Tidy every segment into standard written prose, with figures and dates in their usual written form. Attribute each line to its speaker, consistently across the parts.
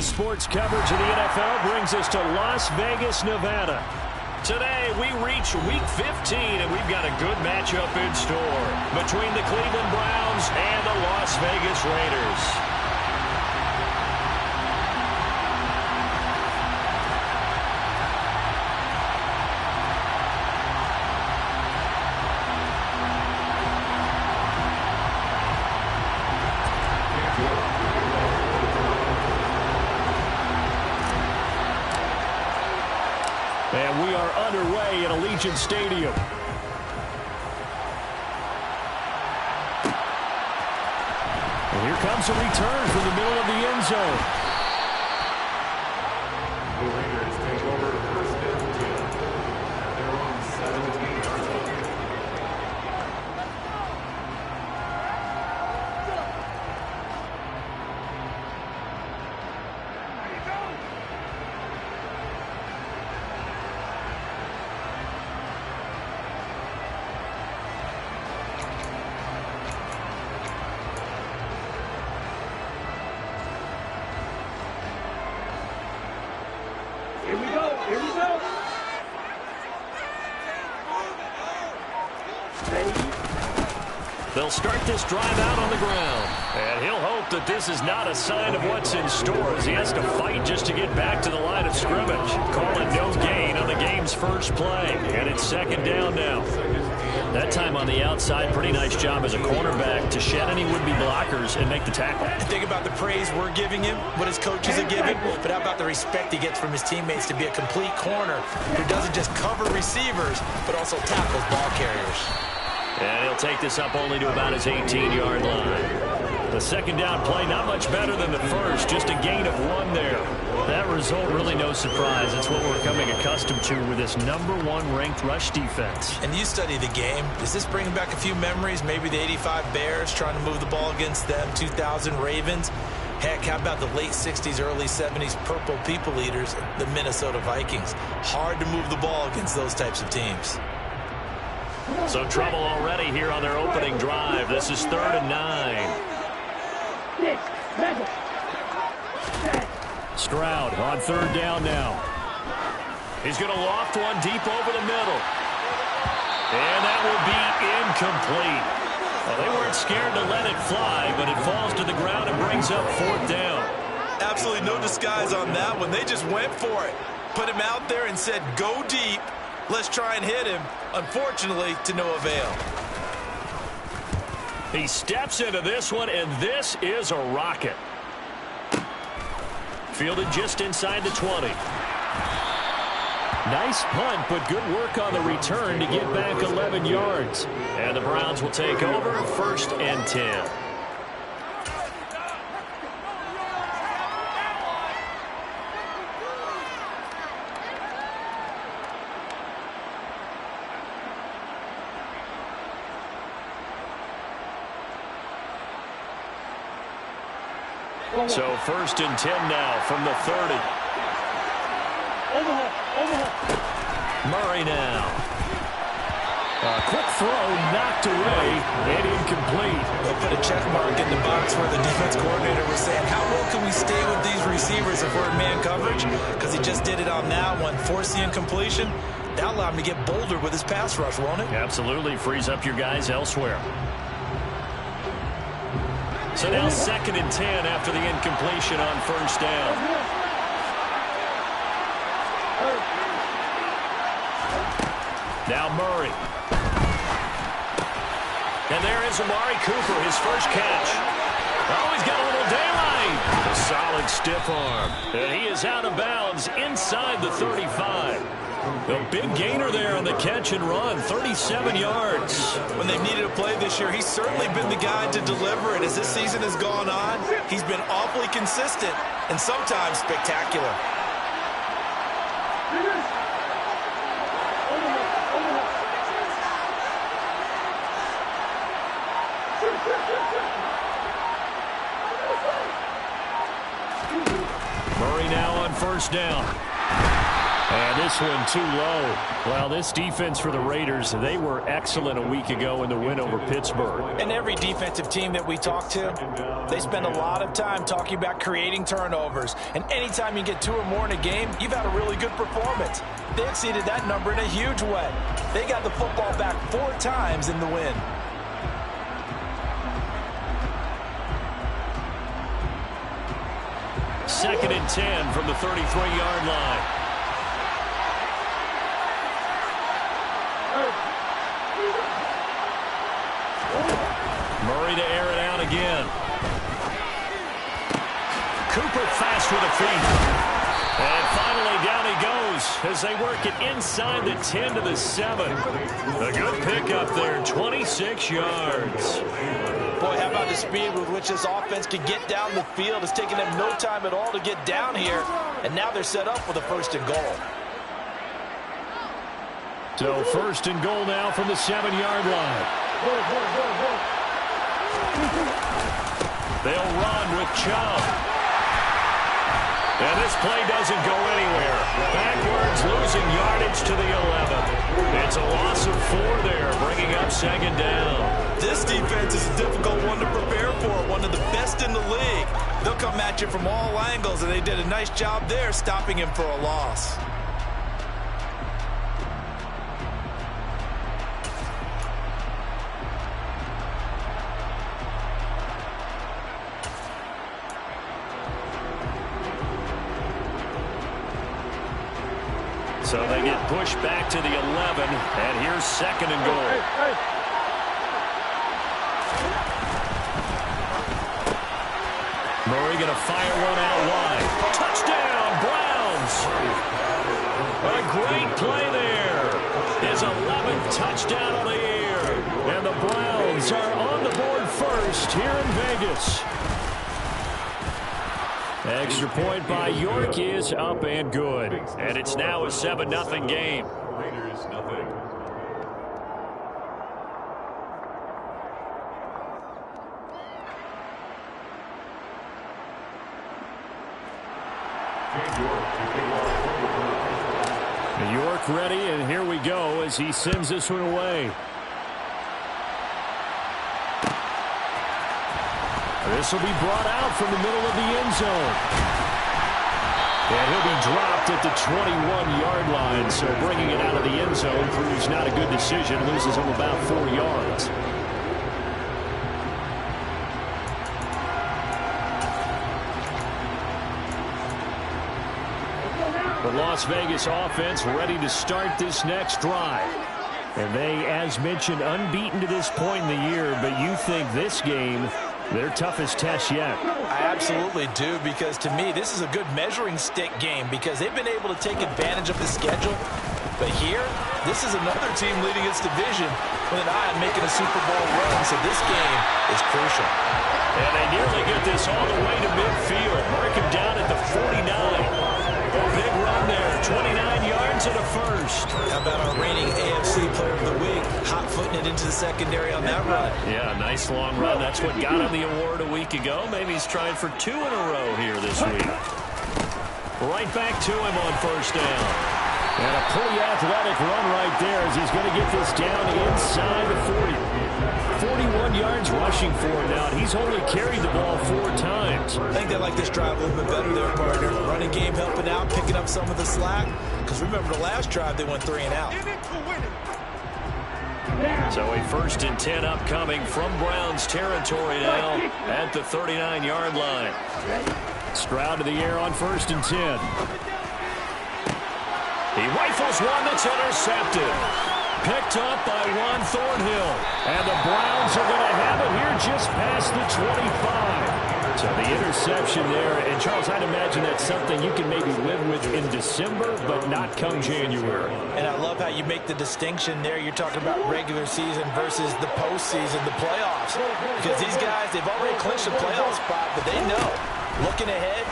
Speaker 1: sports coverage of the NFL brings us to Las Vegas, Nevada. Today, we reach Week 15, and we've got a good matchup in store between the Cleveland Browns and the Las Vegas Raiders. And we are underway at Allegiant Stadium. And here comes a return from the middle of the end zone.
Speaker 2: The Raiders take over first and 10 at their own 17-yard line.
Speaker 3: Here we go.
Speaker 1: They'll start this drive out on the ground. And he'll hope that this is not a sign of what's in store as he has to fight just to get back to the line of scrimmage. Calling no gain on the game's first play. And it's second down now. That time on the outside, pretty nice job as a cornerback to shed any would-be blockers and make the tackle.
Speaker 4: Think about the praise we're giving him, what his coaches are giving, but how about the respect he gets from his teammates to be a complete corner who doesn't just cover receivers, but also tackles ball carriers.
Speaker 1: And he'll take this up only to about his 18-yard line. The second down play, not much better than the first, just a gain of 1 there. That result, really no surprise. It's what we're becoming accustomed to with this #1 ranked rush defense.
Speaker 4: And you study the game. Does this bring back a few memories? Maybe the '85 Bears trying to move the ball against them, 2000 Ravens. Heck, how about the late 60s, early 70s Purple People Eaters, the Minnesota Vikings? Hard to move the ball against those types of teams.
Speaker 1: So trouble already here on their opening drive. This is 3rd and 9. Stroud on 3rd down now. He's going to loft one deep over the middle. And that will be incomplete. Well, they weren't scared to let it fly, but it falls to the ground and brings up 4th down.
Speaker 4: Absolutely no disguise on that one. They just went for it. Put him out there and said, go deep. Let's try and hit him. Unfortunately, to no avail.
Speaker 1: He steps into this one, and this is a rocket. Fielded just inside the 20. Nice punt, but good work on the return to get back 11 yards. And the Browns will take over 1st and 10. So 1st and 10 now from the 30. Murray now. A quick throw knocked away and incomplete.
Speaker 4: They'll put a check mark in the box where the defense coordinator was saying, how well can we stay with these receivers if we're in man coverage? Because he just did it on that one. Force the incompletion. That'll allow him to get bolder with his pass rush, won't it?
Speaker 1: Absolutely. Frees up your guys elsewhere. So now 2nd and 10 after the incompletion on 1st down. Now Murray. And there is Amari Cooper, his first catch. Oh, he's got a little daylight. A solid stiff arm. And he is out of bounds inside the 35. A big gainer there on the catch and run, 37 yards.
Speaker 4: When they've needed a play this year, he's certainly been the guy to deliver it. As this season has gone on, he's been awfully consistent and sometimes spectacular. Murray now on 1st down.
Speaker 1: And this one too low. Well, this defense for the Raiders, they were excellent a week ago in the win over Pittsburgh.
Speaker 4: And every defensive team that we talk to, they spend a lot of time talking about creating turnovers. And anytime you get 2 or more in a game, you've had a really good performance. They exceeded that number in a huge way. They got the football back 4 times in the win.
Speaker 1: Second and 10 from the 33-yard line. Murray to air it out again. Cooper fast with a feet. And finally down he goes as they work it inside the 10 to the 7. A good pickup there, 26 yards.
Speaker 4: Boy, how about the speed with which this offense can get down the field? It's taken them no time at all to get down here, and now they're set up with a 1st and goal.
Speaker 1: So 1st and goal now from the 7-yard line. They'll run with Chubb. And this play doesn't go anywhere. Backwards, losing yardage to the 11. It's a loss of 4 there, bringing up 2nd down.
Speaker 4: This defense is a difficult one to prepare for, one of the best in the league. They'll come at you from all angles, and they did a nice job there stopping him for a loss.
Speaker 1: So they get pushed back to the 11, and here's 2nd and goal. Murray going to fire one out wide. Touchdown, Browns! A great play there. His 11th touchdown on the air. And the Browns are on the board first here in Vegas. Extra point by York is up and good. And it's now a 7-0 game.
Speaker 2: Raiders, nothing.
Speaker 1: York ready, and here we go as he sends this one away. This will be brought out from the middle of the end zone. And he'll be dropped at the 21-yard line, so bringing it out of the end zone proves not a good decision, loses him about 4 yards. The Las Vegas offense ready to start this next drive. And they, as mentioned, unbeaten to this point in the year, but you think this game their toughest test yet.
Speaker 4: I absolutely do, because to me, this is a good measuring stick game because they've been able to take advantage of the schedule. But here, this is another team leading its division with an eye on making a Super Bowl run, so this game is crucial.
Speaker 1: And they nearly get this all the way to midfield. Mark him down at the 49. A big run there, 29 yards and a first.
Speaker 4: How about our reigning AFC Player of the Week, hot-footing it into the secondary on that run?
Speaker 1: Yeah, nice long run. That's what got him the award a week ago. Maybe he's trying for 2 in a row here this week. Right back to him on 1st down. And a pretty athletic run right there as he's going to get this down inside the 40. 41 yards rushing for him now. He's only carried the ball 4 times.
Speaker 4: I think they like this drive a little bit better there, partner. Running game helping out, picking up some of the slack. Because remember, the last drive, they went 3 and out.
Speaker 1: So a 1st and 10 upcoming from Browns territory now at the 39-yard line. Stroud to the air on 1st and 10. He rifles one that's intercepted. Picked up by Juan Thornhill. And the Browns are going to have it here just past the 25. So the interception there. And, Charles, I'd imagine that's something you can maybe live with in December, but not come January.
Speaker 4: And I love how you make the distinction there. You're talking about regular season versus the postseason, the playoffs. Because these guys, they've already clinched a playoff spot, but they know, looking ahead,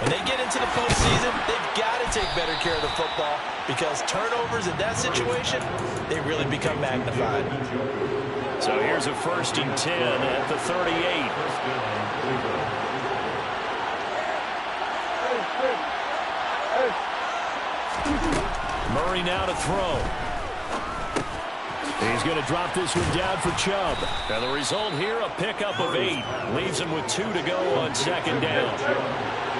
Speaker 4: when they get into the postseason, they've got to take better care of the football because turnovers in that situation, they really become magnified.
Speaker 1: So here's a 1st and 10 at the 38. Murray now to throw. He's going to drop this one down for Chubb. And the result here, a pickup of 8. Leaves him with 2 to go on second down.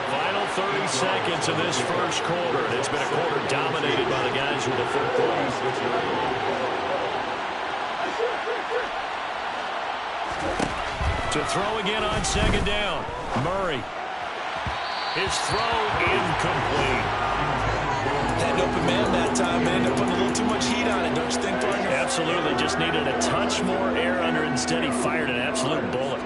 Speaker 1: Final 30 seconds of this first quarter. And it's been a quarter dominated by the guys with the football. To throw again on second down. Murray. His throw incomplete.
Speaker 4: Had an open man that time and ended up putting a little too much heat on it, don't you think, partner?
Speaker 1: Absolutely. Just needed a touch more air under it. Instead, he fired an absolute bullet.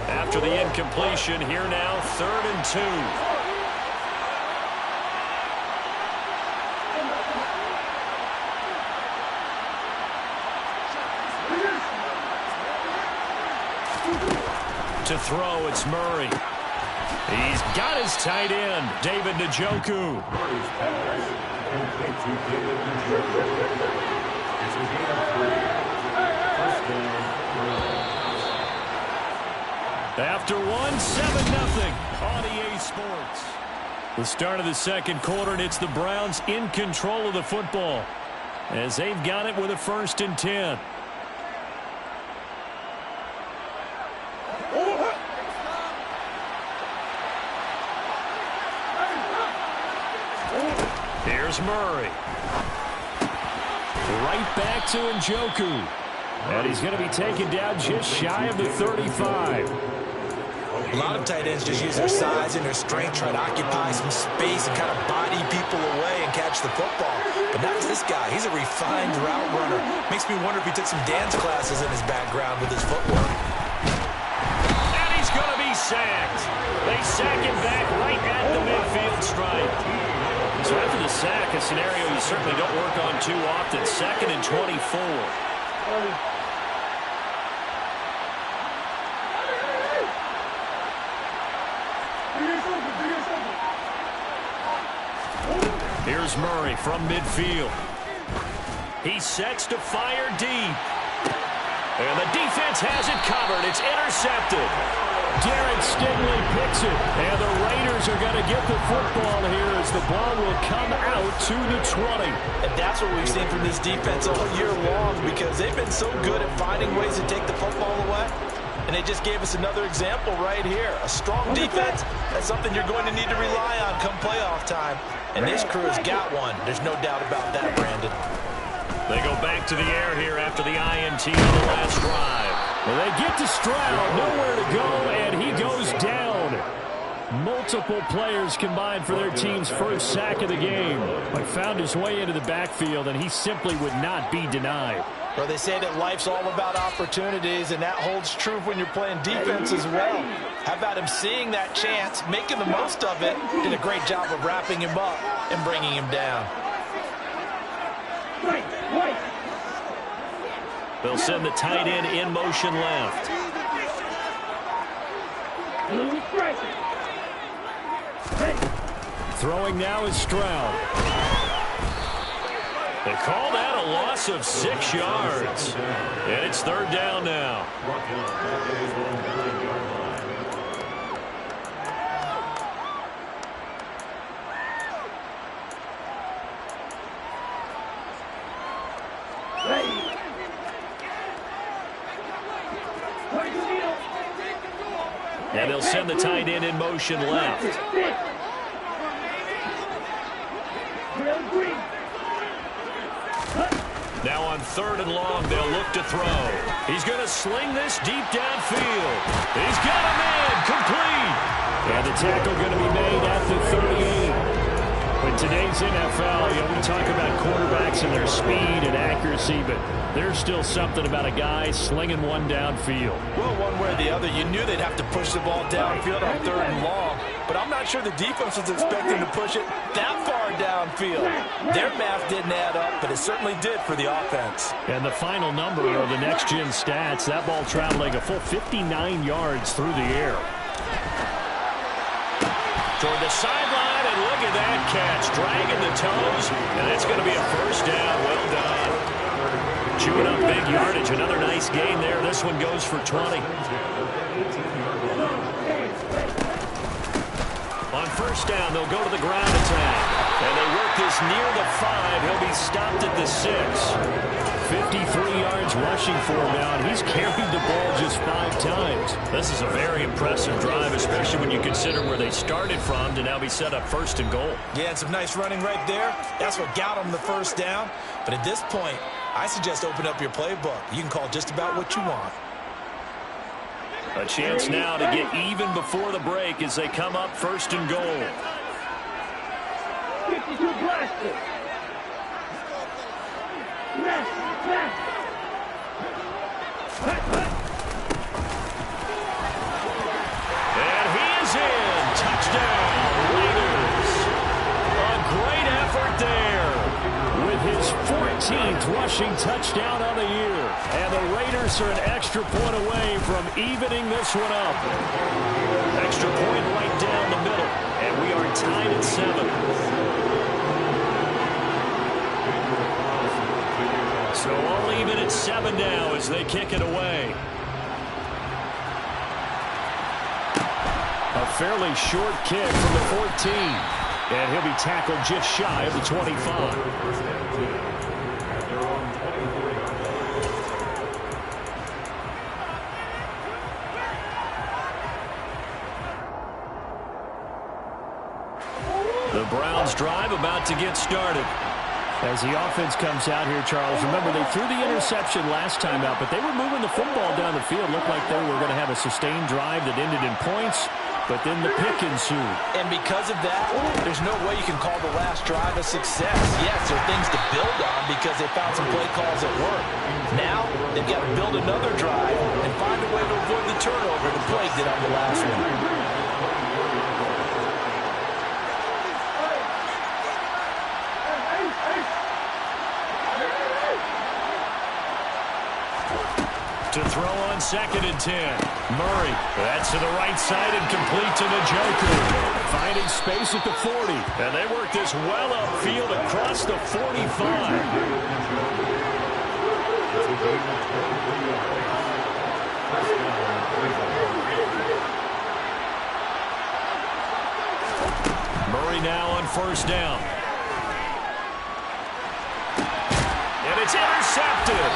Speaker 1: After the incompletion, here now, 3rd and 2. To throw, it's Murray. He's got his tight end, David Njoku. After 1, 7-0 on EA Sports. The start of the second quarter, and it's the Browns in control of the football as they've got it with a 1st and 10. Here's Murray. Right back to Njoku. And he's going to be taken down just shy of the 35.
Speaker 4: A lot of tight ends just use their size and their strength, try to occupy some space and kind of body people away and catch the football. But not this guy. He's a refined route runner. Makes me wonder if he took some dance classes in his background with his footwork.
Speaker 1: And he's going to be sacked. They sack him back right at the midfield stripe. So after the sack, a scenario you certainly don't work on too often. 2nd and 24. Here's Murray from midfield. He sets to fire deep. And the defense has it covered. It's intercepted. Derek Stingley picks it. And the Raiders are going to get the football here as the ball will come out to the 20.
Speaker 4: And that's what we've seen from this defense all year long because they've been so good at finding ways to take the football away. And they just gave us another example right here. A strong defense, that's something you're going to need to rely on come playoff time. And this crew has got one. There's no doubt about that, Brandon.
Speaker 1: They go back to the air here after the INT on the last drive. Well, they get to Stroud, nowhere to go, and he goes down. Multiple players combined for their team's first sack of the game. But found his way into the backfield, and he simply would not be denied.
Speaker 4: Well, they say that life's all about opportunities, and that holds true when you're playing defense as well. How about him seeing that chance, making the most of it, did a great job of wrapping him up and bringing him down.
Speaker 1: They'll send the tight end in motion left. Throwing now is Stroud. They call that a loss of 6 yards. And it's 3rd down now. And they'll send the tight end in motion left. Now on 3rd and long, they'll look to throw. He's going to sling this deep downfield. He's got him in, complete. And the tackle going to be made at the 38. In today's NFL, we talk about quarterbacks and their speed and accuracy, but there's still something about a guy slinging one downfield.
Speaker 4: Well, one way or the other, you knew they'd have to push the ball downfield on 3rd and long, but I'm not sure the defense was expecting to push it that far downfield. Their math didn't add up, but it certainly did for the offense.
Speaker 1: And the final number of the next-gen stats, that ball traveling a full 59 yards through the air. Toward the sideline, and look at that catch, dragging the toes, and it's going to be a 1st down. Well done. chewing up big yardage. Another nice gain there. This one goes for 20. On first down, they'll go to the ground attack. And they work this near the 5. He'll be stopped at the 6. 53 yards rushing for him now, and he's carried the ball just 5 times. This is a very impressive drive, especially when you consider where they started from to now be set up first and goal.
Speaker 4: Yeah, and some nice running right there. That's what got them the first down. But at this point, I suggest open up your playbook. You can call just about what you want.
Speaker 1: A chance now to get even before the break as they come up first and goal.
Speaker 3: 52 blasted.
Speaker 1: And he is in. Touchdown, Raiders. A great effort there with his 14th rushing touchdown of the year. And the Raiders are an extra point away from evening this one up. Extra point right down the middle. And we are tied at 7. So all even at 7 now as they kick it away. A fairly short kick from the 14. And he'll be tackled just shy of the 25. The Browns drive about to get started. As the offense comes out here, Charles, remember they threw the interception last time out, but they were moving the football down the field. Looked like they were going to have a sustained drive that ended in points, but then the pick ensued.
Speaker 4: And because of that, there's no way you can call the last drive a success. Yes, there are things to build on because they found some play calls that work. Now, they've got to build another drive and find a way to avoid the turnover that plagued it on the last one.
Speaker 1: To throw on 2nd and 10. Murray, that's to the right side and complete to Njoku. Finding space at the 40. And they work this well upfield across the 45. Murray now on first down. And it's intercepted.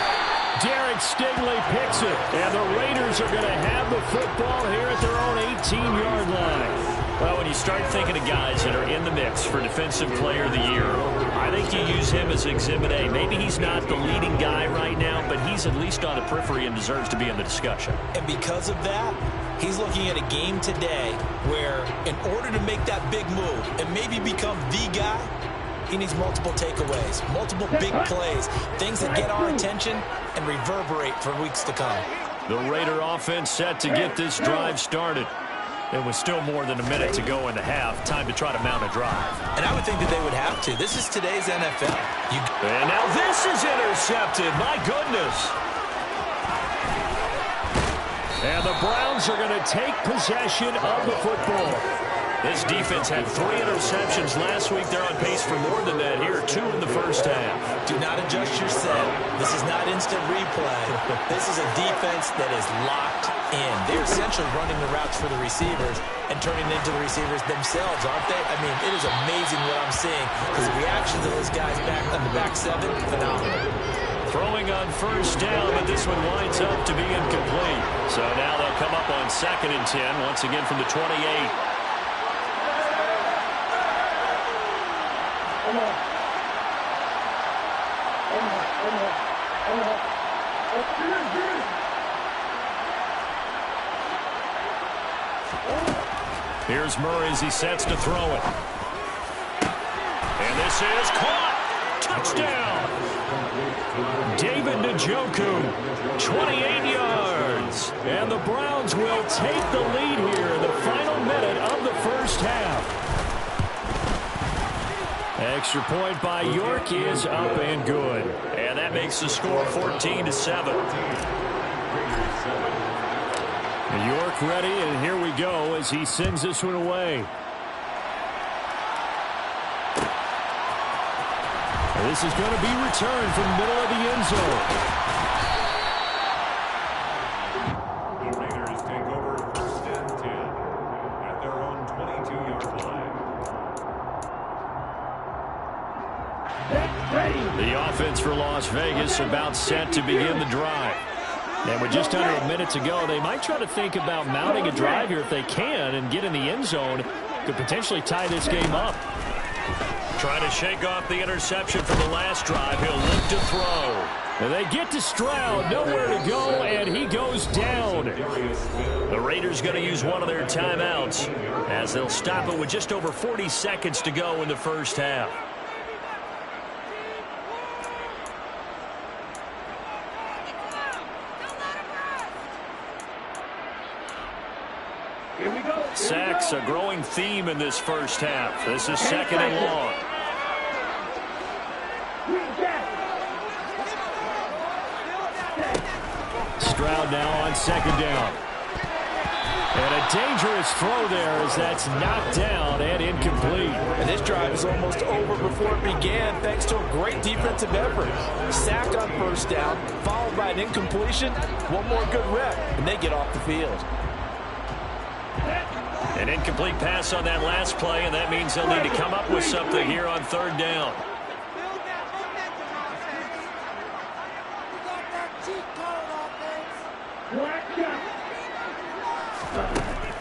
Speaker 1: Derek Stingley picks it, and the Raiders are going to have the football here at their own 18-yard line. Well, when you start thinking of guys that are in the mix for Defensive Player of the Year, I think you use him as Exhibit A. Maybe he's not the leading guy right now, but he's at least on the periphery and deserves to be in the discussion. And because of that, he's looking at a game today where in order to make that big move and maybe become the guy, he needs multiple takeaways, multiple big plays, things that get our attention and reverberate for weeks to come. The Raider offense set to get this drive started. It was still more than a minute to go in the half. Time to try to mount a drive. And I would think that they would have to. This is today's NFL. And now this is intercepted. My goodness. And the Browns are going to take possession of the football. This defense had 3 interceptions last week. They're on pace for more than that here. 2 in the first half. Do not adjust your set. This is not instant replay. This is a defense that is locked in. They're essentially running the routes for the receivers and turning into the receivers themselves, aren't they? I mean, it is amazing what I'm seeing because the reaction to those guys back on the back 7, phenomenal. Throwing on first down, but this one winds up to be incomplete. So now they'll come up on 2nd and 10, once again from the 28. Here's Murray as he sets to throw it. And this is caught. Touchdown. David Njoku, 28 yards. And the Browns will take the lead here in the final minute of the first half. Extra point by York is up and good. And that makes the score 14-7. York ready, and here we go as he sends this one away. This is going to be returned from the middle of the end zone.
Speaker 2: The Raiders take over 1st and 10 at their own 22-yard line.
Speaker 1: The offense for Las Vegas about set to begin the drive. And with just under a minute to go, they might try to think about mounting a drive here if they can and get in the end zone. Could potentially tie this game up. Trying to shake off the interception from the last drive. He'll look to throw. And they get to Stroud, nowhere to go, and he goes down. The Raiders going to use one of their timeouts as they'll stop it with just over 40 seconds to go in the first half. Sacks, a growing theme in this first half. This is 2nd and long. Stroud now on 2nd down. And a dangerous throw there as that's knocked down and incomplete.
Speaker 4: And this drive is almost over before it began thanks to a great defensive effort. Sacked on 1st down, followed by an incompletion. One more good rep, and they get off the field.
Speaker 1: An incomplete pass on that last play, and that means they'll need to come up with something here on 3rd down.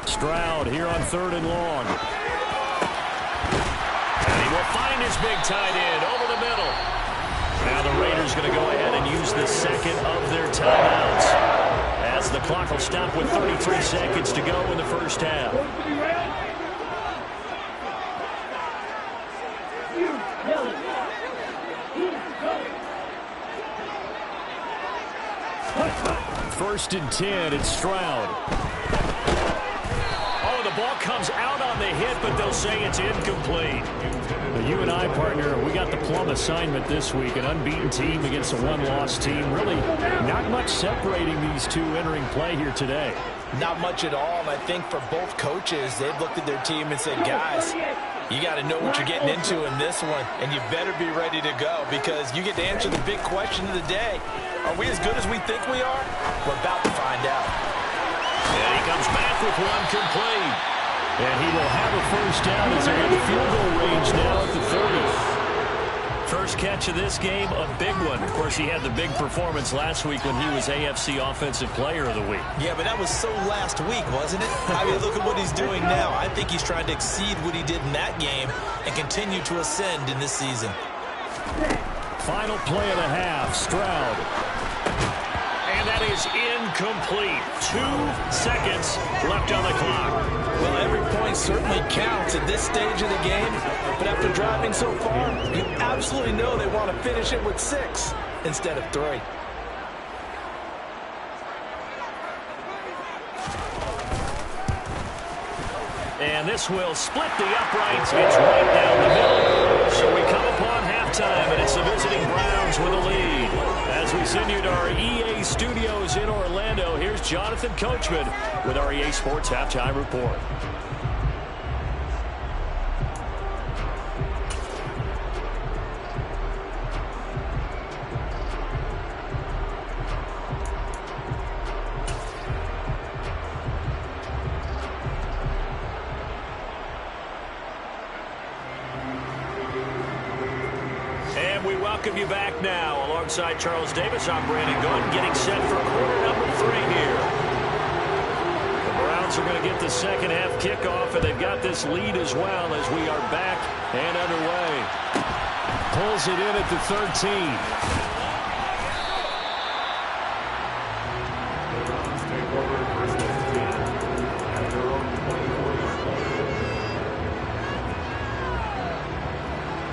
Speaker 1: Stroud here on 3rd and long. And he will find his big tight end over the middle. Now the Raiders going to go ahead and use the 2nd of their timeouts, as the clock will stop with 33 seconds to go in the first half. First and 10, it's Stroud. Oh, the ball comes out on the hit, but they'll say it's incomplete. Well, you and I, partner, we got the plum assignment this week. An unbeaten team against a one-loss team. Really not much separating these two entering play here today.
Speaker 4: Not much at all, and I think for both coaches, they've looked at their team and said, guys, you got to know what you're getting into in this one, and you better be ready to go because you get to answer the big question of the day. Are we as good as we think we are? We're about to find out.
Speaker 1: And he comes back with one complete. And he will have a first down as they're in the field goal range now at the 30. First catch of this game, a big one. Of course, he had the big performance last week when he was AFC Offensive Player of the Week.
Speaker 4: Yeah, but that was so last week, wasn't it? I mean, look at what he's doing now. I think he's trying to exceed what he did in that game and continue to ascend in this season.
Speaker 1: Final play of the half, Stroud. And that is incomplete. 2 seconds left on the clock.
Speaker 4: Well, every point certainly counts at this stage of the game, but after driving so far, you absolutely know they want to finish it with 6 instead of 3.
Speaker 1: And this will split the uprights. It's right down the middle. So we come upon halftime, and it's the visiting Browns with a lead. As we send you to our EA studios in Orlando, here's Jonathan Coachman with our EA Sports Halftime Report. Welcome you back now. Alongside Charles Davis, I'm Brandon Gunn, getting set for quarter number 3 here. The Browns are going to get the second half kickoff, and they've got this lead as well as we are back and underway. Pulls it in at the 13.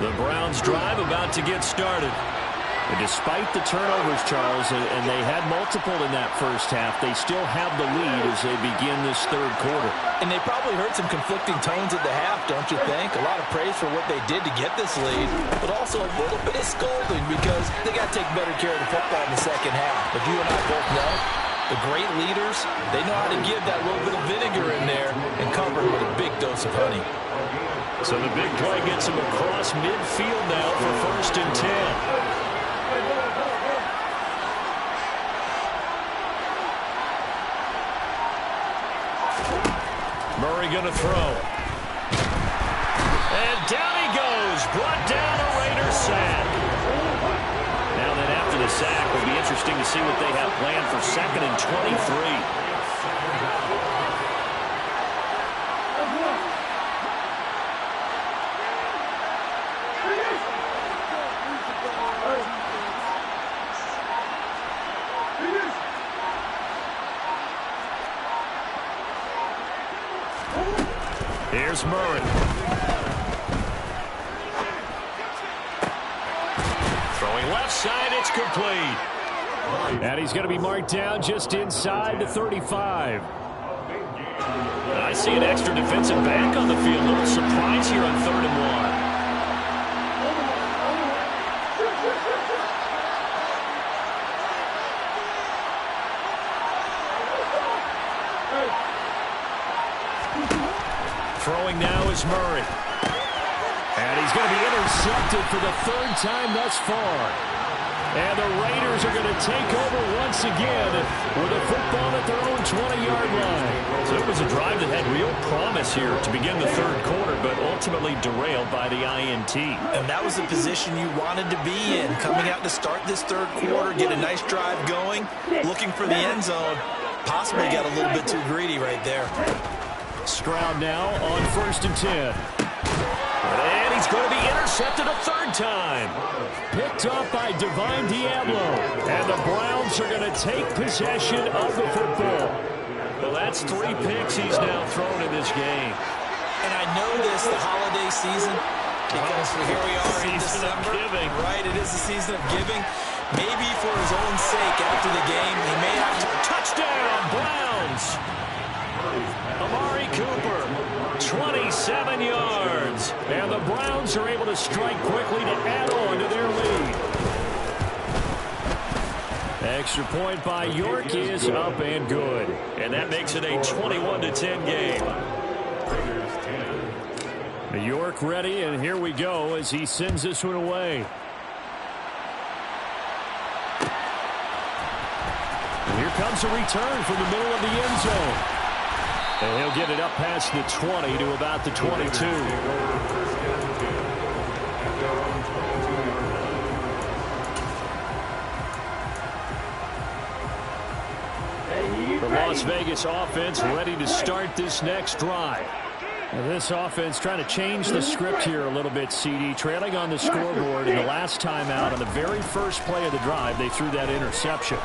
Speaker 1: The Browns drive about to get started. And despite the turnovers, Charles, and they had multiple in that first half, they still have the lead as they begin this third quarter.
Speaker 4: And they probably heard some conflicting tones at the half, don't you think? A lot of praise for what they did to get this lead, but also a little bit of scolding because they got to take better care of the football in the second half. But you and I both know The great leaders, they know how to give that little bit of vinegar in there and cover it with a big dose of honey.
Speaker 1: So the big play gets him across midfield now for 1st and 10. Murray going to throw. And down he goes. Brought down a Raiders sack. Now then after the sack, it'll be interesting to see what they have planned for 2nd and 23. Here's Murray. Throwing left side, it's complete. And he's going to be marked down just inside the 35. I see an extra defensive back on the field. A little surprise here on 3rd and 1. Throwing now is Murray. And he's going to be intercepted for the 3rd time thus far. And the Raiders are going to take over once again with a football at their own 20-yard line. So it was a drive that had real promise here to begin the 3rd quarter, but ultimately derailed by the INT.
Speaker 4: And that was the position you wanted to be in, coming out to start this 3rd quarter, get a nice drive going, looking for the end zone. Possibly got a little bit too greedy right there.
Speaker 1: Stroud now on 1st and 10. And he's going to be intercepted a 3rd time. Picked up by Divine Diablo. And the Browns are going to take possession of the football. Well, that's 3 picks he's now thrown in this game.
Speaker 4: And I know this, the holiday season, because here we are in December.
Speaker 1: Giving.
Speaker 4: Right, it is the season of giving. Maybe for his own sake after the game, he may have to.
Speaker 1: Touchdown, Browns! Amari Cooper, 27 yards. And the Browns are able to strike quickly to add on to their lead. Extra point by York is up and good. And that makes it a 21-10 game. York ready, and here we go as he sends this one away. And here comes a return from the middle of the end zone. And he'll get it up past the 20 to about the 22. The Las Vegas offense ready to start this next drive. Now this offense trying to change the script here a little bit, CD. Trailing on the scoreboard, and the last time out on the very first play of the drive, they threw that interception.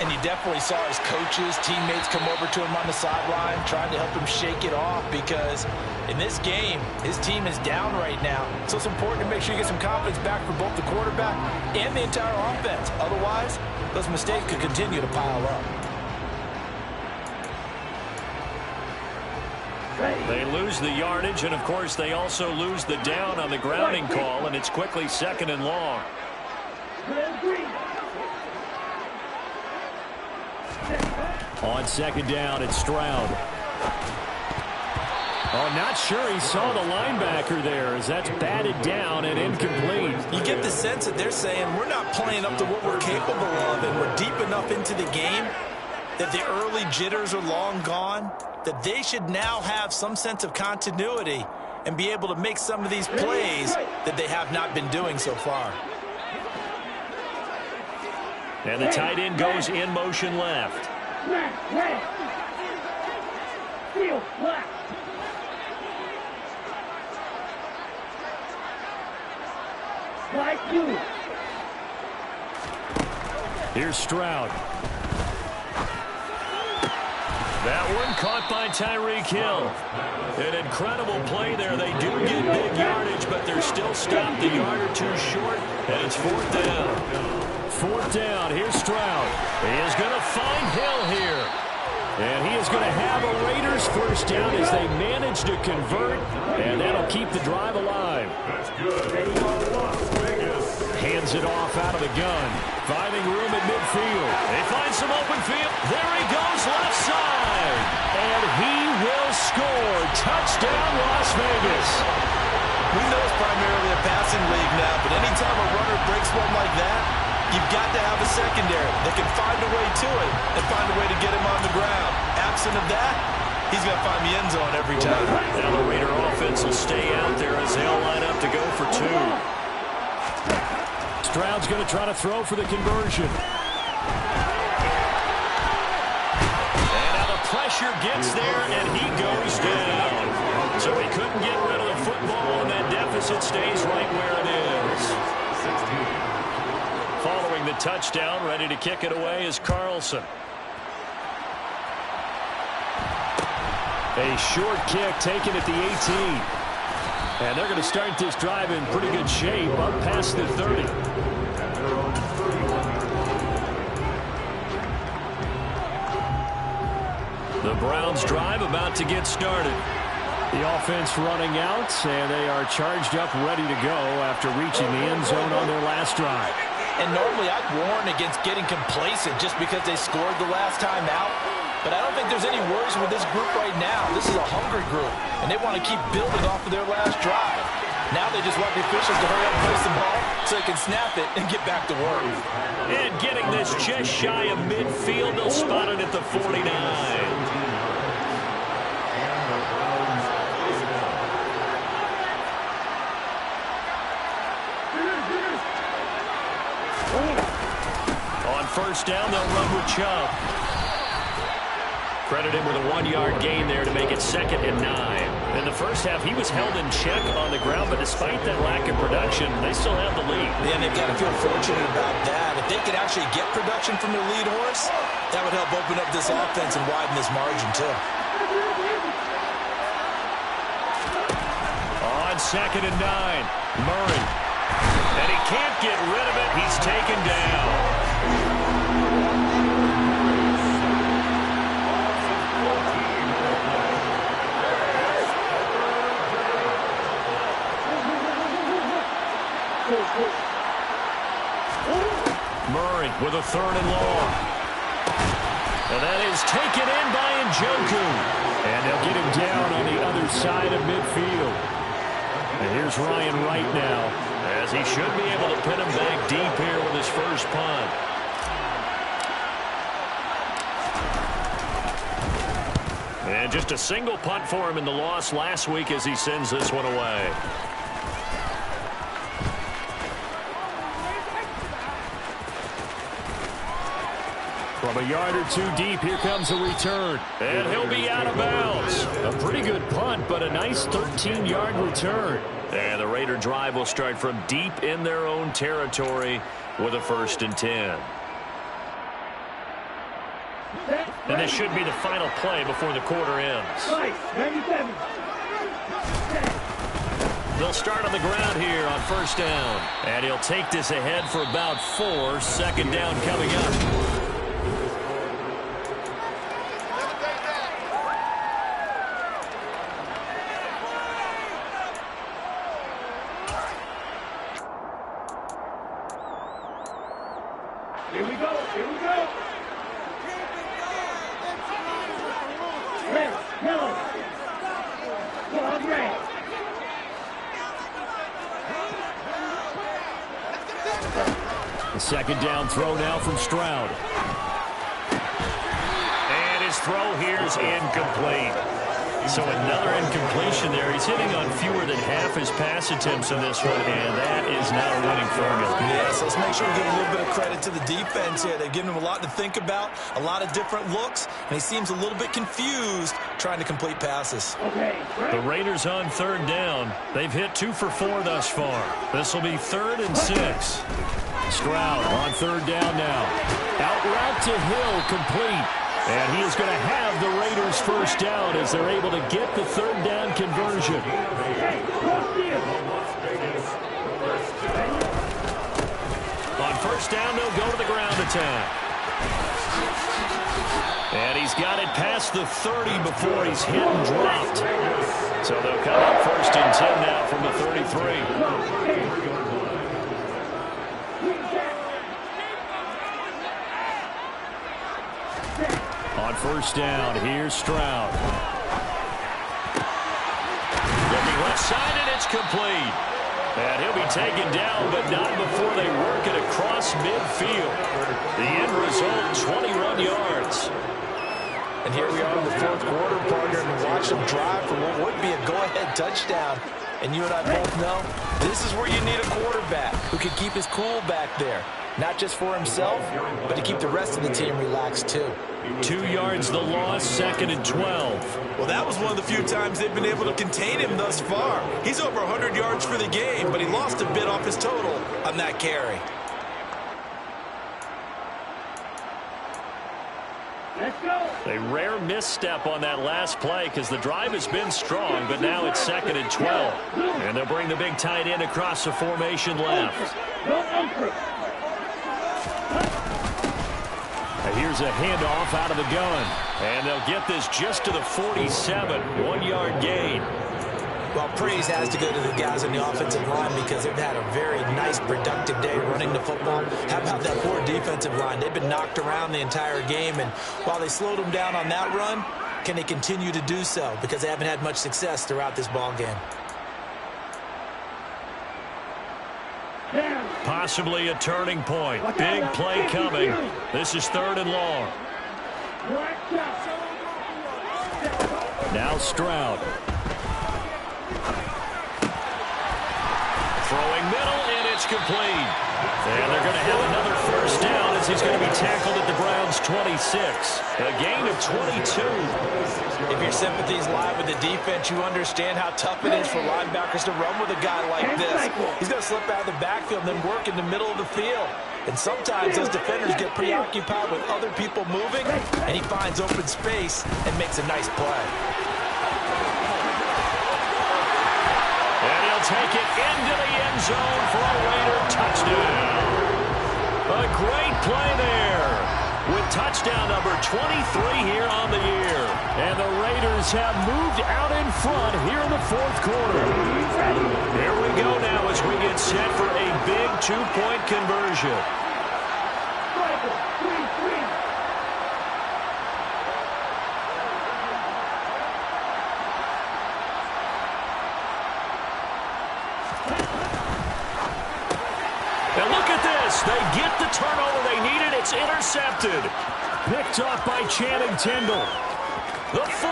Speaker 4: And you definitely saw his coaches, teammates come over to him on the sideline, trying to help him shake it off, because in this game, his team is down right now. So it's important to make sure you get some confidence back for both the quarterback and the entire offense. Otherwise, those mistakes could continue to pile up.
Speaker 1: They lose the yardage, and of course they also lose the down on the grounding call, and it's quickly 2nd and long. On 2nd down, it's Stroud. Oh, not sure he saw the linebacker there, as that's batted down and incomplete.
Speaker 4: You get the sense that they're saying we're not playing up to what we're capable of, and we're deep enough into the game that the early jitters are long gone, that they should now have some sense of continuity and be able to make some of these plays that they have not been doing so far.
Speaker 1: And the tight end goes in motion left. Here's Stroud. That one caught by Tyreek Hill. An incredible play there. They do get big yardage, but they're still stopped a yard or two short, and it's 4th down. 4th down. Here's Stroud. He is going to find Hill here. And he is going to have a Raiders first down as they manage to convert, and that'll keep the drive alive. Hands it off out of the gun. Finding room at midfield. They find some open field. There he goes.
Speaker 4: We know it's primarily a passing league now, but anytime a runner breaks one like that, you've got to have a secondary that can find a way to it and find a way to get him on the ground. Absent of that, he's going to find the end zone every time.
Speaker 1: Now the Raider offense will stay out there as they'll line up to go for two. Stroud's going to try to throw for the conversion. And now the pressure gets there, and he goes down. So he couldn't get rid of the football, and that deficit stays right where it is. Following the touchdown, ready to kick it away is Carlson. A short kick taken at the 18. And they're going to start this drive in pretty good shape up past the 30. The Browns drive about to get started. The offense running out, and they are charged up, ready to go after reaching the end zone on their last drive.
Speaker 4: And normally I'd warn against getting complacent just because they scored the last time out. But I don't think there's any worries with this group right now. This is a hungry group, and they want to keep building off of their last drive. Now they just want the officials to hurry up and place the ball so they can snap it and get back to work.
Speaker 1: And getting this just shy of midfield, they'll spot it at the 49. On first down, they'll run with Chubb. Credit him with a 1-yard gain there to make it 2nd and 9. In the first half, he was held in check on the ground, but despite that lack of production, they still have the lead.
Speaker 4: Yeah, and they've got to feel fortunate about that. If they could actually get production from their lead horse, that would help open up this offense and widen this margin, too.
Speaker 1: On 2nd and 9, Murray. And he can't get rid of it. He's taken down. Murray with a 3rd and long. And that is taken in by Njoku. And they'll get him down on the other side of midfield. And here's Ryan Wright now, as he should be able to pin him back deep here with his first punt. And just a single punt for him in the loss last week as he sends this one away. From a yard or two deep, here comes a return. And he'll be out of bounds. A pretty good punt, but a nice 13-yard return. And the Raider drive will start from deep in their own territory with a 1st and 10. And this should be the final play before the quarter ends. They'll start on the ground here on 1st down. And he'll take this ahead for about 4. 2nd down coming up.
Speaker 3: Here we go. Here we go. Red, yellow. Come on, red.
Speaker 1: The 2nd down throw now from Stroud. And his throw here is incomplete. So another incompletion there. He's hitting on fewer than half his pass attempts in this one, and that is not a winning formula.
Speaker 4: Yes, let's make sure we give a little bit of credit to the defense here. They've given him a lot to think about, a lot of different looks, and he seems a little bit confused trying to complete passes.
Speaker 1: The Raiders on 3rd down. They've hit 2 for 4 thus far. This will be 3rd and 6. Stroud on 3rd down now. Out route to Hill, complete. And he is going to have the Raiders' first down as they're able to get the 3rd down conversion. On 1st down, they'll go to the ground attack. And he's got it past the 30 before he's hit and dropped. So they'll come up 1st and 10 now from the 33. On 1st down, here's Stroud. Looking left side, and it's complete. And he'll be taken down, but not before they work it across midfield. The end result, 21 yards.
Speaker 4: And here we are in the fourth quarter, partner, and watch them drive for what would be a go-ahead touchdown. And you and I both know this is where you need a quarterback who can keep his cool back there. Not just for himself, but to keep the rest of the team relaxed, too.
Speaker 1: 2 yards the loss, 2nd and 12.
Speaker 4: Well, that was one of the few times they've been able to contain him thus far. He's over 100 yards for the game, but he lost a bit off his total on that carry.
Speaker 3: Let's go.
Speaker 1: A rare misstep on that last play because the drive has been strong, but now it's 2nd and 12. And they'll bring the big tight end across the formation left. And here's a handoff out of the gun. And they'll get this just to the 47, 1-yard gain.
Speaker 4: Well, praise has to go to the guys on the offensive line because they've had a very nice, productive day running the football. How about that poor defensive line? They've been knocked around the entire game, and while they slowed them down on that run, can they continue to do so? Because they haven't had much success throughout this ball game.
Speaker 1: Possibly a turning point. Big play coming. This is 3rd and long. Now Stroud. Throwing middle, and it's complete. And they're going to have another first down as he's going to be tackled at the Browns' 26. A gain of 22.
Speaker 4: If your sympathies lie with the defense, you understand how tough it is for linebackers to run with a guy like this. He's going to slip out of the backfield and then work in the middle of the field. And sometimes those defenders get preoccupied with other people moving, and he finds open space and makes a nice play.
Speaker 1: And he'll take it into the end zone for a Raider touchdown. A great play there with touchdown number 23 here on the year. And the Raiders have moved out in front here in the fourth quarter. Here we go now as we get set for a big 2-point conversion. And look at this. They get the turnover they needed. It's intercepted. Picked off by Channing Tindall. The 40.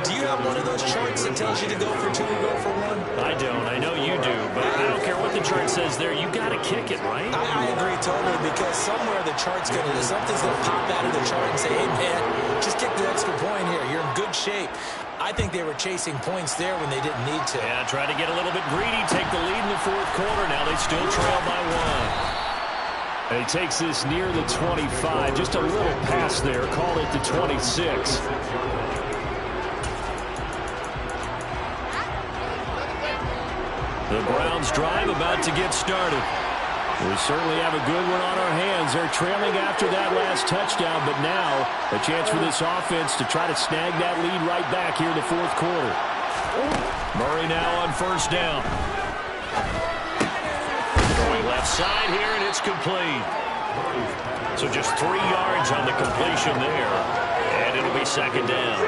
Speaker 4: Do you have one of those charts that tells you to go for 2 or go for 1?
Speaker 1: I don't. I know you do. But I don't care what the chart says there. You got to kick it, right?
Speaker 4: I agree totally because somewhere the chart's going to, something's going to pop out of the chart and say, hey, man, just kick the extra point here. You're in good shape. I think they were chasing points there when they didn't need to.
Speaker 1: Yeah, try to get a little bit greedy, take the lead in the fourth quarter. Now they still trail by 1. And he takes this near the 25. Just a little pass there. Call it the 26. The Browns drive about to get started. We certainly have a good one on our hands. They're trailing after that last touchdown, but now a chance for this offense to try to snag that lead right back here in the fourth quarter. Murray now on first down. Throwing left side here, and it's complete. So just 3 yards on the completion there, and it'll be 2nd down.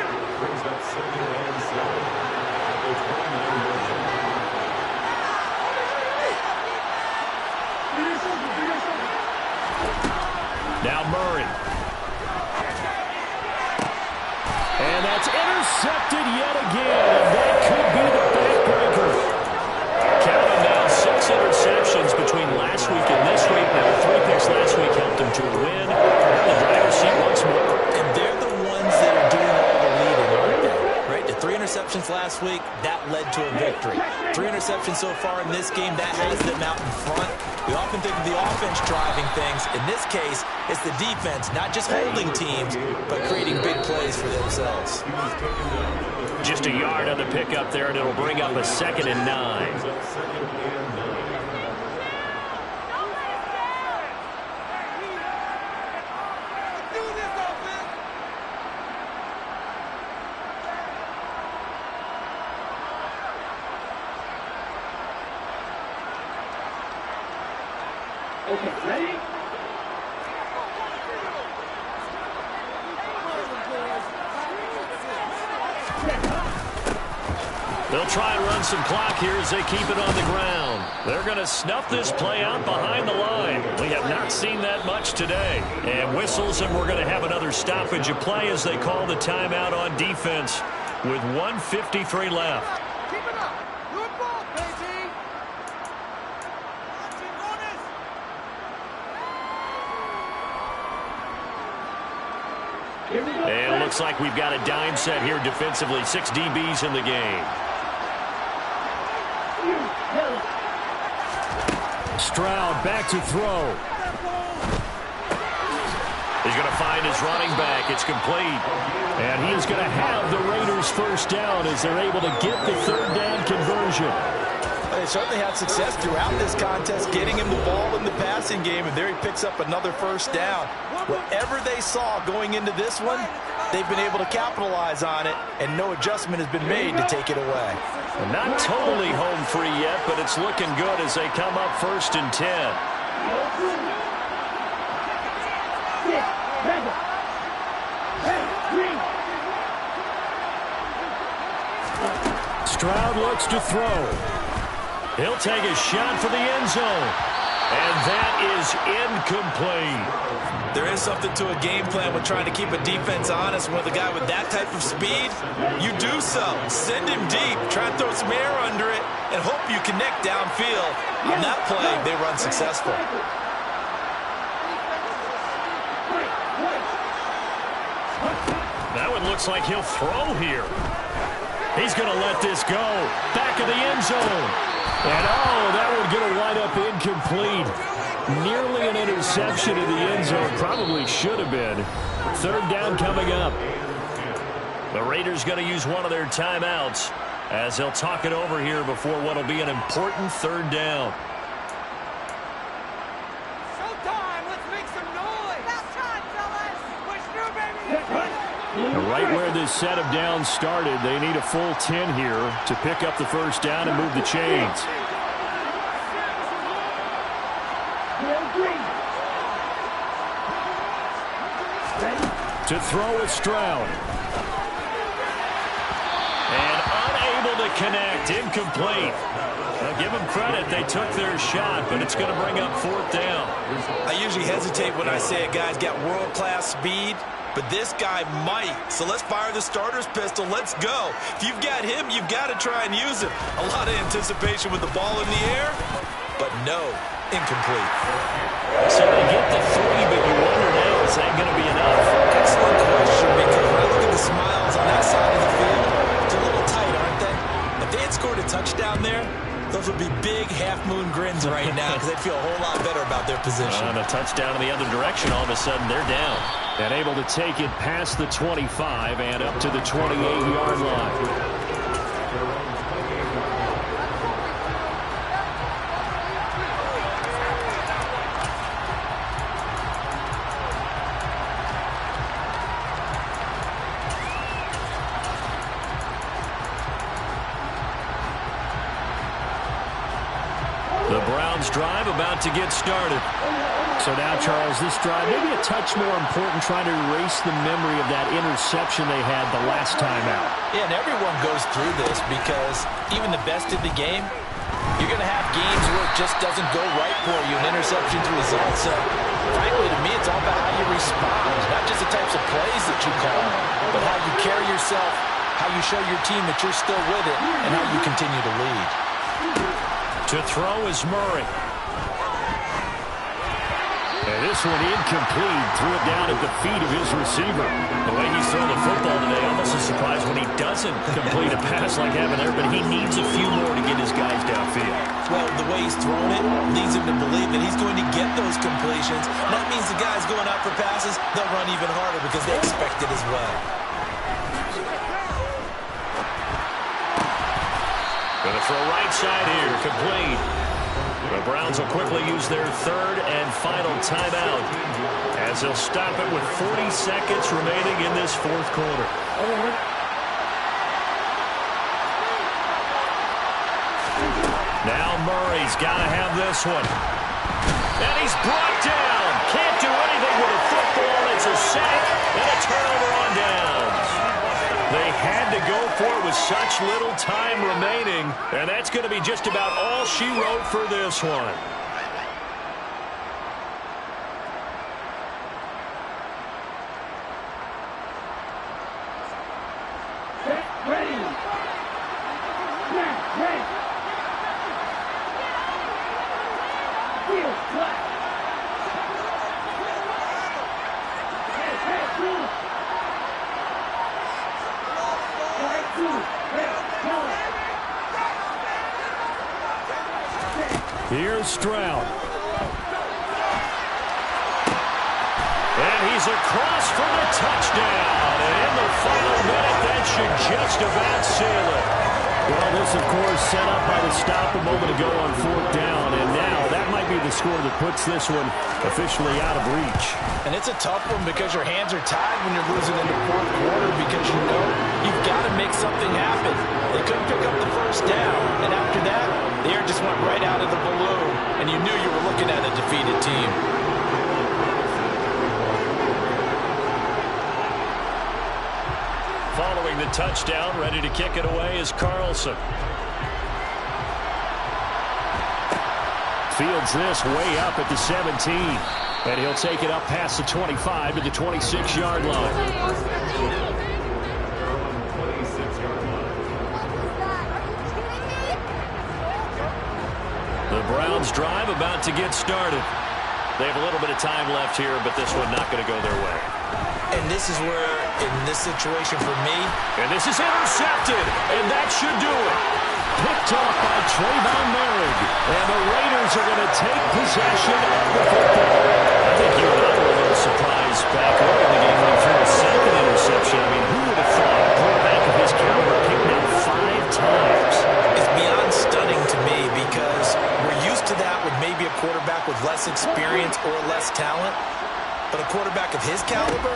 Speaker 1: Now Murray. And that's intercepted yet again. That could be the backbreaker. Counting now 6 interceptions between last week and this week. Now the 3 picks last week helped him to win. The driver's seat once more.
Speaker 4: And they're the ones that are doing all the leading, aren't they? Right? The 3 interceptions last week, that led to a victory. 3 interceptions so far in this game, that has them out in front. We often think of the offense driving things. In this case, it's the defense, not just holding teams, but creating big plays for themselves.
Speaker 1: Just a yard on the pickup there, and it'll bring up a 2nd and 9.
Speaker 3: Okay, ready?
Speaker 1: They'll try and run some clock here as they keep it on the ground. They're going to snuff this play out behind the line. We have not seen that much today. And whistles, and we're going to have another stoppage of play as they call the timeout on defense with 1:53 left.
Speaker 5: Keep it up. Good ball, baby.
Speaker 1: And it looks like we've got a dime set here defensively. 6 DBs in the game. Stroud back to throw. He's going to find his running back. It's complete. And he is going to have the Raiders first down as they're able to get the third down conversion.
Speaker 4: They certainly had success throughout this contest, getting him the ball in the passing game, and there he picks up another first down. Whatever they saw going into this one, they've been able to capitalize on it, and no adjustment has been made to take it away.
Speaker 1: Not totally home free yet, but it's looking good as they come up 1st and 10. Stroud looks to throw. He'll take a shot for the end zone. And that is incomplete.
Speaker 4: There is something to a game plan with trying to keep a defense honest. With a guy with that type of speed, you do so. Send him deep, try to throw some air under it, and hope you connect downfield. On that play, they run successful.
Speaker 1: That one looks like he'll throw here. He's going to let this go. Back of the end zone. And, that one going to wind up incomplete. Nearly an interception in the end zone. Probably should have been. Third down coming up. The Raiders going to use one of their timeouts as they'll talk it over here before what will be an important third down.
Speaker 5: Showtime. Let's make some noise. About time, fellas. Push through, baby.
Speaker 1: Right where this set of downs started, they need a full 10 here to pick up the first down and move the chains. To throw with Stroud. And unable to connect. Incomplete. Now give them credit. They took their shot, but it's going to bring up 4th down.
Speaker 4: I usually hesitate when I say a guy's got world-class speed, but this guy might. So let's fire the starter's pistol. Let's go. If you've got him, you've got to try and use him. A lot of anticipation with the ball in the air, but no, incomplete.
Speaker 1: So they get the 3, but you wonder now, is that going to be enough?
Speaker 4: Excellent question, because when I look at the smiles on that side of the field, it's a little tight, aren't they? If they had scored a touchdown there, those would be big half-moon grins right now because they'd feel a whole lot better about their position.
Speaker 1: On a touchdown in the other direction, all of a sudden they're down. And able to take it past the 25 and up to the 28-yard line. The Browns drive about to get started. So now, Charles, this drive maybe a touch more important, trying to erase the memory of that interception they had the last time out.
Speaker 4: Yeah, and everyone goes through this because even the best in the game, you're going to have games where it just doesn't go right for you, an interception's a result. So, frankly, to me, it's all about how you respond, not just the types of plays that you call, but how you carry yourself, how you show your team that you're still with it, and how you continue to lead.
Speaker 1: To throw is Murray. And this one incomplete. Threw it down at the feet of his receiver. The way he's throwing the football today, almost a surprise when he doesn't complete a pass like having there, but he needs a few more to get his guys downfield.
Speaker 4: Well, the way he's throwing it leads him to believe that he's going to get those completions. And that means the guys going out for passes, they'll run even harder because they expect it as well.
Speaker 1: Going to throw right side here, complete. The Browns will quickly use their third and final timeout as they'll stop it with 40 seconds remaining in this fourth quarter. Now Murray's got to have this one. And he's brought down. Can't do anything with a football. It's a sack and a turnover on downs. They had to go for it with such much little time remaining, and that's going to be just about all she wrote for this one.
Speaker 3: Ready. Snap, ready. Field, flat. Head, two. Right, two.
Speaker 1: Here's Stroud. And he's across for the touchdown. And in the final minute, that should just about seal it. Well, this, of course, set up by the stop a moment ago on 4th down. And now that might be the score that puts this one officially out of reach.
Speaker 4: And it's a tough one because your hands are tied when you're losing in the 4th quarter because you know you've got to make something happen. They couldn't pick up the first down. And after that, the air just went right out of the balloon. And you knew you were looking at a defeated team.
Speaker 1: Following the touchdown, ready to kick it away is Carlson. Fields this way up at the 17. And he'll take it up past the 25 to the 26-yard line. The Browns drive about to get started. They have a little bit of time left here, but this one not going to go their way.
Speaker 4: And this is where, in this situation for me,
Speaker 1: and this is intercepted, and that should do it. Picked off by Trayvon Merrick, and the Raiders are going to take possession of the football. I think you and I were a little surprised back early in the game when he threw a second interception. I mean, who would have thought a quarterback of his caliber picked out 5 times?
Speaker 4: It's beyond stunning to me because we're used to that with maybe a quarterback with less experience or less talent. But a quarterback of his caliber,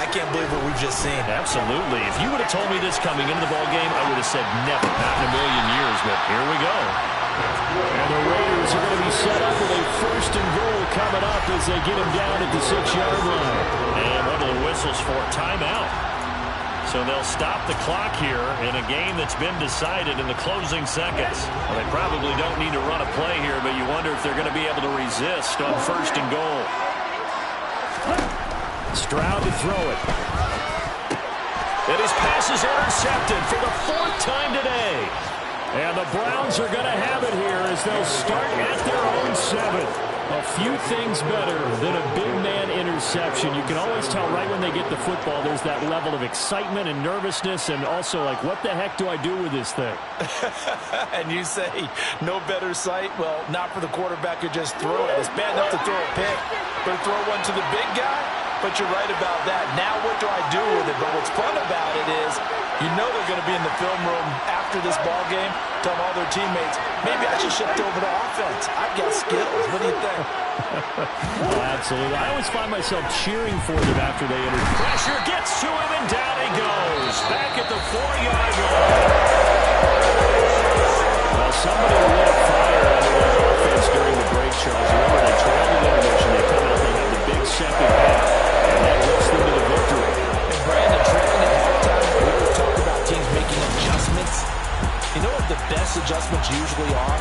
Speaker 4: I can't believe what we've just seen.
Speaker 1: Absolutely. If you would have told me this coming into the ballgame, I would have said never, not in a million years. But here we go. And the Raiders are going to be set up with a 1st and goal coming up as they get him down at the 6-yard line. And one of the whistles for timeout. So they'll stop the clock here in a game that's been decided in the closing seconds. Well, they probably don't need to run a play here, but you wonder if they're going to be able to resist on 1st and goal. Stroud to throw it. And his pass is intercepted for the 4th time today. And the Browns are going to have it here as they'll start at their own 7th. A few things better than a big man interception. You can always tell right when they get the football, there's that level of excitement and nervousness and also like, what the heck do I do with this thing?
Speaker 4: And you say, no better sight? Well, not for the quarterback who just threw it. It's bad enough to throw a pick, but throw one to the big guy? But you're right about that. Now what do I do with it? But what's fun about it is you know they're going to be in the film room after this ball game, telling all their teammates, maybe I should shift over to offense. I've got skills. What do you think?
Speaker 1: Oh, absolutely. I always find myself cheering for them after they enter. Pressure gets to him, and down he goes. Back at the 4-yard line. Well, somebody lit a fire under their offense during the break, Charles. Remember, they trailed the intermission. They come out, they have the big second half, and that lifts them to the victory.
Speaker 4: And Brandon, trailing at halftime, we were talking about teams making adjustments. You know what the best adjustments usually are?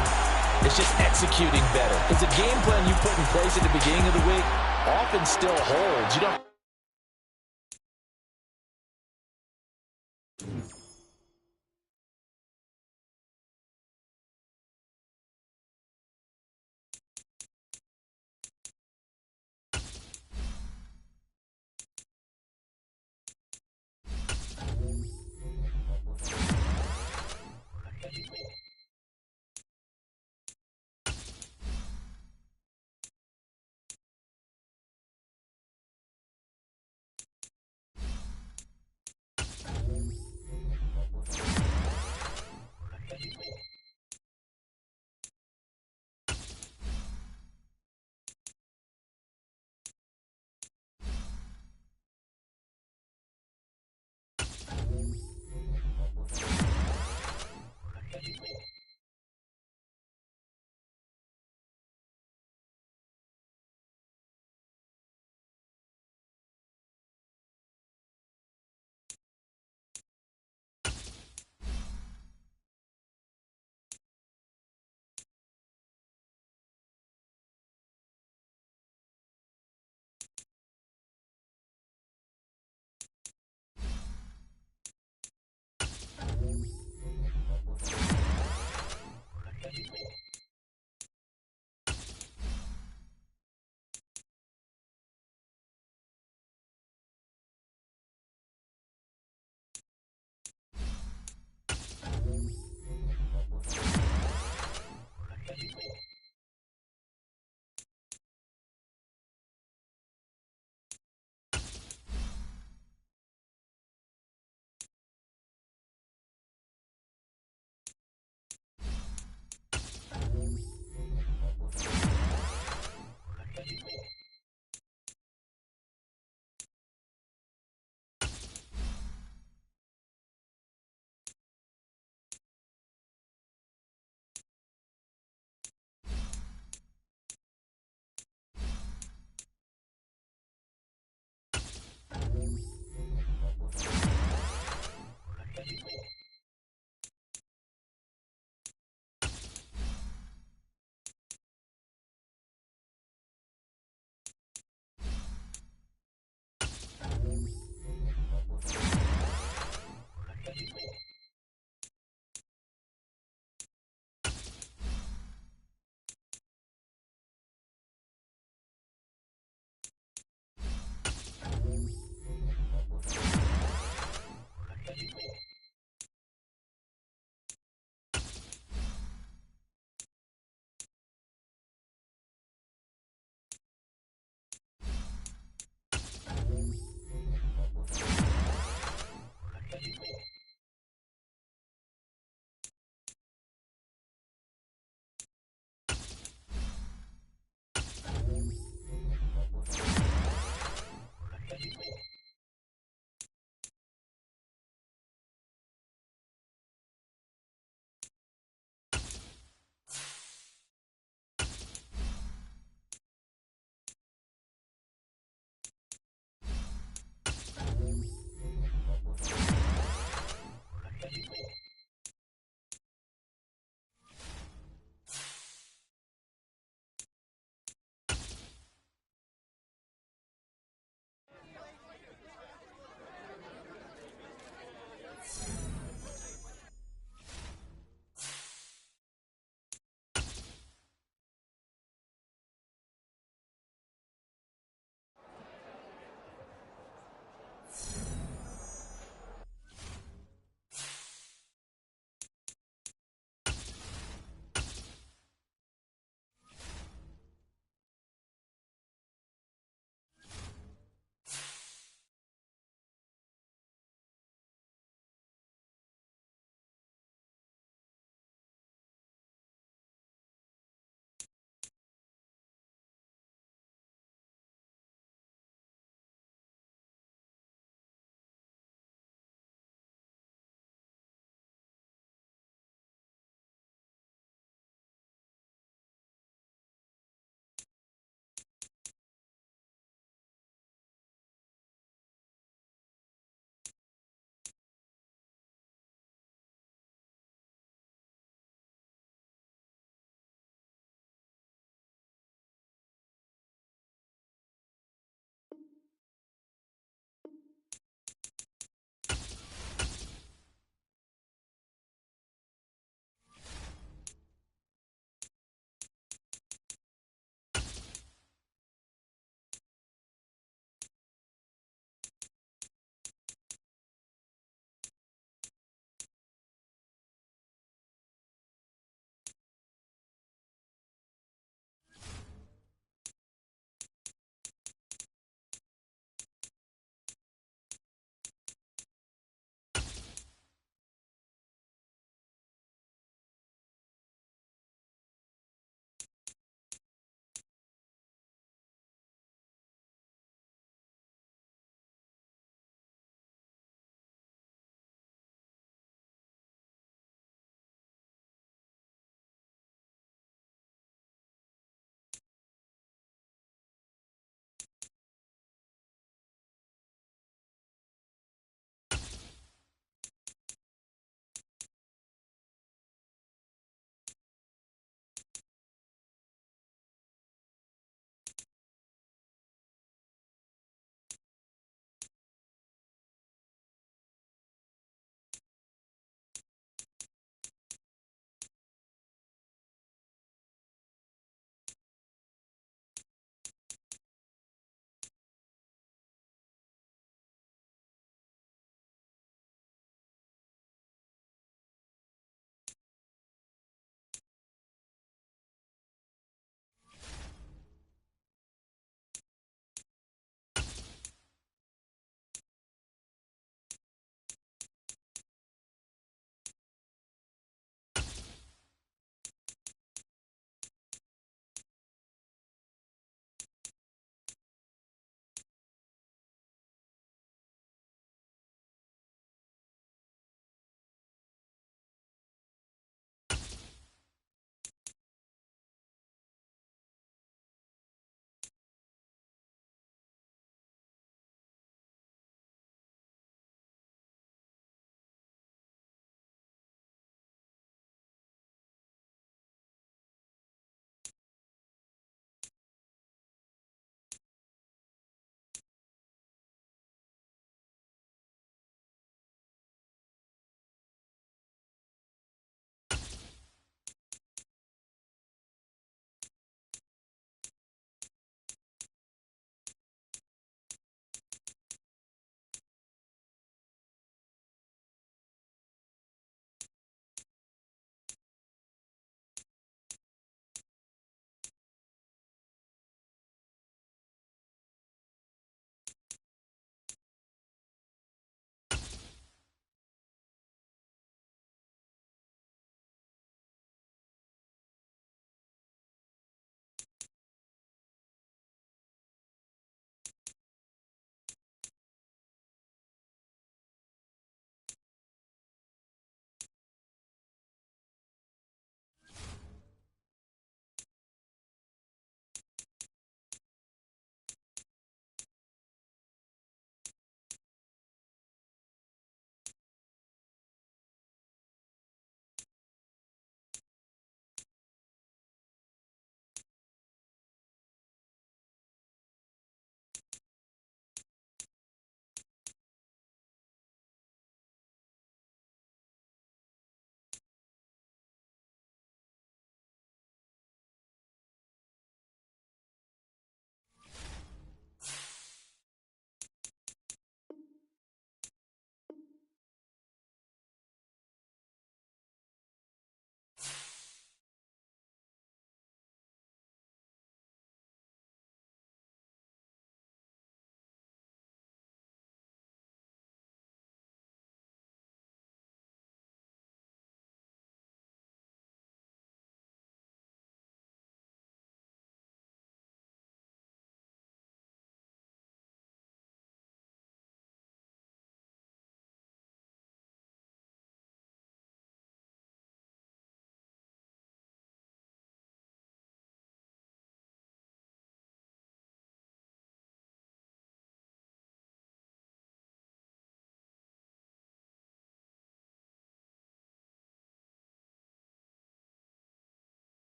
Speaker 4: It's just executing better. Because the game plan you put in place at the beginning of the week often still holds. You don't